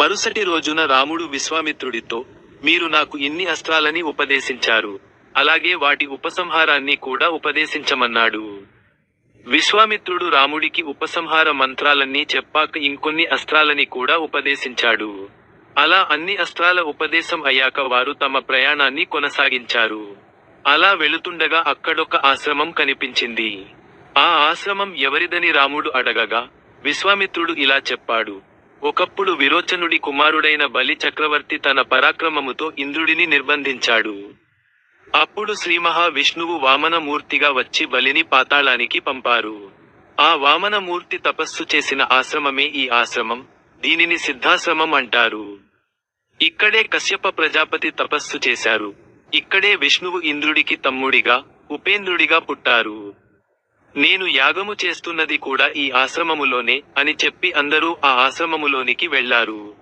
మరుసటి రోజున రాముడు విశ్వామిత్రుడితో, మీరు నాకు ఇన్ని అస్త్రాలని ఉపదేశించారు, అలాగే వాటి ఉపసంహారాన్ని కూడా ఉపదేశించమన్నాడు. విశ్వామిత్రుడు రాముడికి ఉపసంహార మంత్రాలన్నీ చెప్పాక ఇంకొన్ని అస్త్రాలని కూడా ఉపదేశించాడు. అలా అన్ని అస్త్రాల ఉపదేశం అయ్యాక వారు తమ ప్రయాణాన్ని కొనసాగించారు. అలా వెళుతుండగా అక్కడొక ఆశ్రమం కనిపించింది. ఆ ఆశ్రమం ఎవరిదని రాముడు అడగగా, విశ్వామిత్రుడు ఇలా చెప్పాడు, ఒకప్పుడు విరోచనుడి కుమారుడైన బలి చక్రవర్తి తన పరాక్రమముతో ఇంద్రుడిని నిర్బంధించాడు. అప్పుడు శ్రీ మహావిష్ణువు వామనమూర్తిగా వచ్చి బలిని పాతాళానికి పంపారు. ఆ వామనమూర్తి తపస్సు చేసిన ఆశ్రమమే ఈ ఆశ్రమం, దీనిని సిద్ధాశ్రమం అంటారు. ఇక్కడే కశ్యప ప్రజాపతి తపస్సు చేశారు. ఇక్కడే విష్ణువు ఇంద్రుడికి తమ్ముడిగా, ఉపేంద్రుడిగా పుట్టారు. నేను యాగము చేస్తున్నది కూడా ఈ ఆశ్రమములోనే అని చెప్పి అందరూ ఆ ఆశ్రమములోనికి వెళ్లారు.